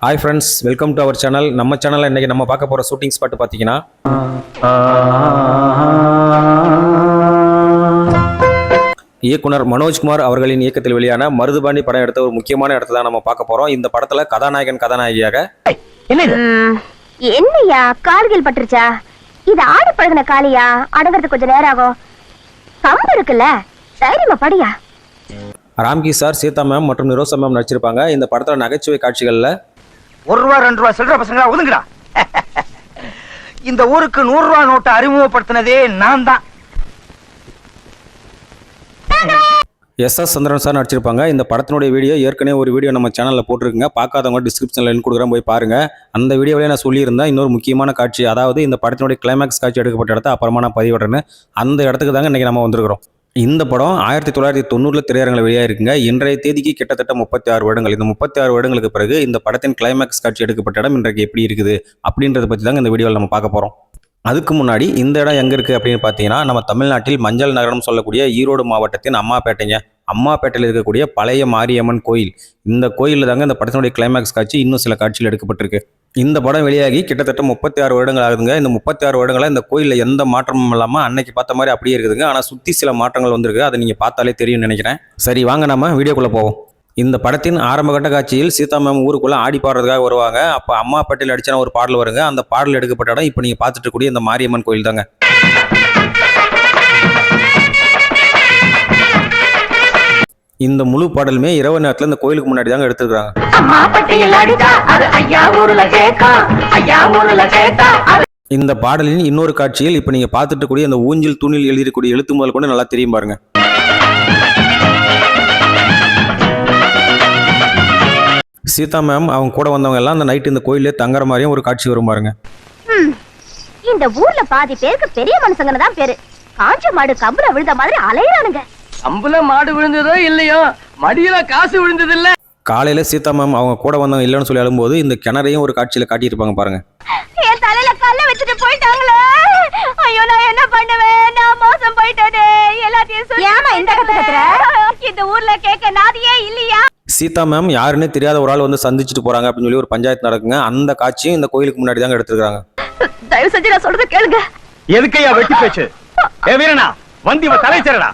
Hi friends, welcome to our channel. நம்ம சேனலில் இன்றைக்கி நம்ம பார்க்க போகிற ஷூட்டிங் ஸ்பாட் பார்த்தீங்கன்னா இயக்குனர் மனோஜ்குமார் அவர்களின் இயக்கத்தில் வெளியான மருதுபாண்டி படம் எடுத்த ஒரு முக்கியமான இடத்த தான் நம்ம பார்க்க போகிறோம். இந்த படத்தில் கதாநாயகியாக என்னையா கால்கள் பட்டுருச்சா? இது ஆடு பழகின காலியா? அடங்கிறதுக்கு கொஞ்சம் நேரம் ஆகும். கம்பு இருக்குல்ல, தைரியமா படியா. ராம்கி சார், சீதா மேம் மற்றும் நிரோசா மேம் நடிச்சிருப்பாங்க. இந்த படத்தில் நகைச்சுவை காட்சிகளில் ₹1 ₹2 சில்லற பசங்களா ஒதுங்கடா. இந்த ஊருக்கு ₹100 நோட்டை அறிமுகப்படுத்தினதே நான் தான். எஸ்.எஸ். சந்திரன் சார் நடிச்சிருப்பாங்க. இந்த படத்தினுடைய வீடியோ ஏற்கனவே ஒரு வீடியோ நம்ம சேனலில் போட்டிருக்குங்க. பார்க்காதவங்க டிஸ்கிரிப்ஷனில் லிங்க் கொடுக்குறேன், போய் பாருங்க. அந்த வீடியோவிலே நான் சொல்லியிருந்தேன் இன்னொரு முக்கியமான காட்சி, அதாவது இந்த படத்தினுடைய கிளைமேக்ஸ் காட்சி எடுக்கப்பட்ட இடத்த அப்புறமா நான் பதிவிடுறேன்னு. அந்த இடத்துக்கு தாங்க இன்றைக்கி நம்ம வந்திருக்கிறோம். இந்த படம் 1990 திரையரங்கில் வெளியாகிருக்குங்க. இன்றைய தேதிக்கு கிட்டத்தட்ட 36 வருடங்கள். இந்த 36 வருடங்களுக்கு பிறகு இந்த படத்தின் கிளைமேக்ஸ் காட்சி எடுக்கப்பட்ட இடம் இன்றைக்கு எப்படி இருக்குது அப்படின்றத பற்றி தாங்க இந்த வீடியோவில் நம்ம பார்க்க போகிறோம். அதுக்கு முன்னாடி இந்த இடம் எங்கே இருக்குது அப்படின்னு பார்த்தீங்கன்னா, நம்ம தமிழ்நாட்டில் மஞ்சள் நகரம் சொல்லக்கூடிய ஈரோடு மாவட்டத்தின் அம்மாப்பேட்டைங்க. அம்மாப்பேட்டையில் இருக்கக்கூடிய பழைய மாரியம்மன் கோயில். இந்த கோயிலில் தாங்க இந்த படத்தினுடைய கிளைமேக்ஸ் காட்சி இன்னும் சில காட்சிகள் எடுக்கப்பட்டிருக்கு. இந்த படம் வெளியாகி கிட்டத்தட்ட 36 வருடங்கள் ஆகுதுங்க. இந்த 36 வருடங்களாக இந்த கோயிலில் எந்த மாற்றமும் இல்லாமல் அன்னைக்கு பார்த்த மாதிரி அப்படியே இருக்குதுங்க. ஆனால் சுற்றி சில மாற்றங்கள் வந்திருக்கு. அதை நீங்கள் பார்த்தாலே தெரியும்னு நினைக்கிறேன். சரி, வாங்க நம்ம வீடியோக்குள்ளே போவோம். இந்த படத்தின் ஆரம்பகட்ட காட்சியில் சீதா மேம் ஊருக்குள்ளே ஆடி பாடுறதுக்காக வருவாங்க. அப்போ அம்மாப்பேட்டையில் அடிச்சான ஒரு பாடல் வருங்க. அந்த பாடல் எடுக்கப்பட்ட இடம் இப்போ நீங்கள் பார்த்துட்டு இருக்கக்கூடிய இந்த மாரியம்மன் கோயில் தாங்க. இந்த முழு பாடலுமே இரவு நேரத்தில் இந்த கோயிலுக்கு முன்னாடி தாங்க எடுத்துருக்காங்க. இந்த பாடலின் இன்னொரு காட்சியில் இப்போ நீங்க பார்த்துட்டு கூடிய அந்த ஊஞ்சில் தூணில் எழுதிக்கூடிய எழுத்து முதல் கொண்டு நல்லா தெரியும் பாருங்க. சீதா மேம் அவங்க கூட வந்தவங்க எல்லாம் அந்த நைட் இந்த கோயிலே தங்குற மாதிரியும் ஒரு காட்சி வரும் பாருங்க. இந்த ஊர்ல பாதி பேருக்கு பெரிய மனுஷங்கன்னு தான் பேரு. காஞ்ச மாடு கம்புல விழுந்த மாதிரி அலையறானுங்க. கம்புல மாடு விழுந்ததோ இல்லையோ, மடியில காசு விழுந்தது இல்ல. காலையில சீதா மேம் அவங்க கூட வந்தவங்க இல்லைன்னு சொல்லி அழும்போது இந்த கிணறையும் ஒரு காட்சியில காட்டியிருப்பாங்க பாருங்க. என் தலையில கல்ல வச்சுட்டு போயிட்டாங்களே. ஐயோ, நான் என்ன பண்ணுவேன்? நான் மோசம் போயிட்டேனே. எல்லாத்தையும் சொல்லி ஏமா இந்த கத்துற? இந்த ஊர்ல கேட்க நாதியே இல்லையா? சீதா மேம் யாருன்னு தெரியாத ஒரு ஆள் வந்து சந்திச்சுட்டு போறாங்க அப்படின்னு சொல்லி ஒரு பஞ்சாயத்து நடக்குங்க. அந்த காட்சியும் இந்த கோயிலுக்கு முன்னாடி தாங்க எடுத்துருக்காங்க. தயவு செஞ்சு நான் சொல்றத கேளுங்க. எதுக்கையா வெட்டி பேச்சு? ஏ வீரனா, வந்தி தலை சேரடா.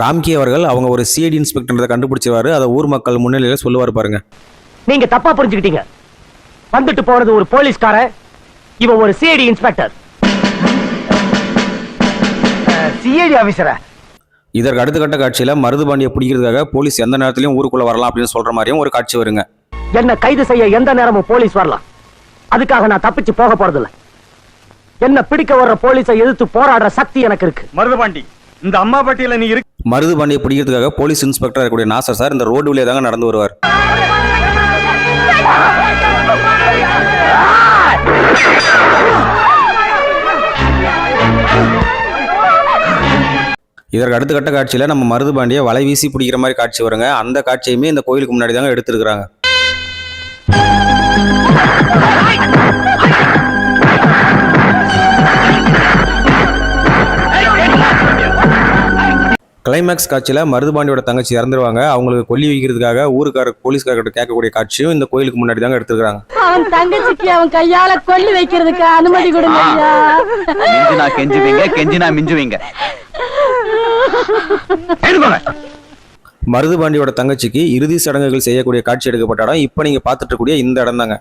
ராம்கி அவர்கள் அவங்க ஒரு சிஐடி இன்ஸ்பெக்டர் கண்டுபிடிச்சிருவாரு. அதை ஊர் மக்கள் முன்னிலையில சொல்லுவார் பாருங்க. நீங்க தப்பா புரிஞ்சுக்கிட்டீங்க. வந்துட்டு போறது ஒரு போலீஸ்காரன், இவன் ஒரு சிஐடி இன்ஸ்பெக்டர். சிஐடி ஆபீசரா? இதற்கு அடுத்த கட்ட காட்சியில மருதுபாண்டியை பிடிக்கிறதுக்காக போலீஸ் எந்த நேரத்திலையும் ஊருக்குள்ள வரலாம் அப்படின்னு சொல்ற மாதிரியும் ஒரு காட்சி வருங்க. என்ன கைது செய்ய எந்த நேரமும் போலீஸ் வரலாம். அதுக்காக நான் தப்பிச்சு போக போறதில்லை. என்ன பிடிக்க வர்ற போலீஸை எதிர்த்து போராடுற சக்தி எனக்கு இருக்கு. மருதுபாண்டி, இந்த அம்மாப்பட்டியில நீ இருக்கு. மருதுபாண்டியை பிடிக்கிறதுக்காக போலீஸ் இன்ஸ்பெக்டர் இருக்கக்கூடிய நாசர் சார் இந்த ரோடு வழியா தாங்க நடந்து வருவார். இதற்கு அடுத்த கட்ட காட்சியில நம்ம மருதுபாண்டியை வலை வீசி பிடிக்கிற மாதிரி காட்சி வருங்க. அந்த காட்சியுமே இந்த கோயிலுக்கு முன்னாடி தாங்க எடுத்துருக்காங்க. கிளைமேக்ஸ் காட்சியில மருதுபாண்டியோட தங்கச்சி இறந்துருவாங்க. அவங்களுக்கு கொல்லி வைக்கிறதுக்காக ஊருக்கார போலீஸ்காரர்கிட்ட கேட்கக்கூடிய காட்சியும் இந்த கோயிலுக்கு முன்னாடி தாங்க எடுத்துருக்காங்க. அவன் தங்கச்சிக்கு அவன் கையால கொல்லி வைக்கிறதுக்கு அனுமதி கொடுங்க. கெஞ்சினா மிஞ்சுவீங்க. மருதுபாண்டியோட தங்கச்சிக்கு இறுதி சடங்குகள் செய்யக்கூடிய காட்சி எடுக்கப்பட்ட இடம் இப்ப நீங்க பார்த்துட்டு இருக்கக்கூடிய இந்த இடம் தாங்க.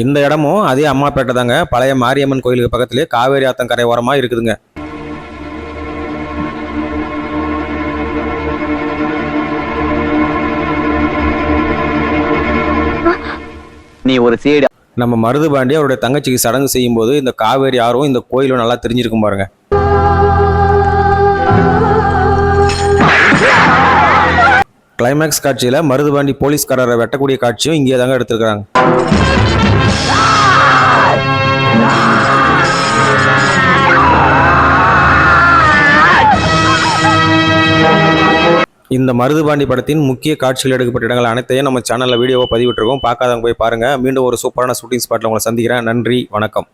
இந்த இடமும் அதே அம்மாப்பேட்டை தாங்க. பழைய மாரியம்மன் கோயிலுக்கு பக்கத்திலே காவேரி ஆத்தங்கரை ஓரமா இருக்குதுங்க. நீ ஒரு சீடு. நம்ம மருதுபாண்டி அவருடைய தங்கச்சிக்கு சடங்கு செய்யும் போது இந்த காவேரி ஆறும் இந்த கோயிலும் நல்லா தெரிஞ்சிருக்கும் பாருங்க. கிளைமேக்ஸ் காட்சியில மருதுபாண்டி போலீஸ்காரரை வெட்டக்கூடிய காட்சியும் இங்கே தாங்க எடுத்திருக்காங்க. இந்த மருதுபாண்டி படத்தின் முக்கிய காட்சிகள் எடுக்கப்பட்ட இடங்கள் அனைத்தையும் நம்ம சேனலில் வீடியோவை பதிவிட்டிருக்கோம். பார்க்காதவங்க போய் பாருங்கள். மீண்டும் ஒரு சூப்பரான ஷூட்டிங் ஸ்பாட்டில் உங்களை சந்திக்கிறேன். நன்றி, வணக்கம்.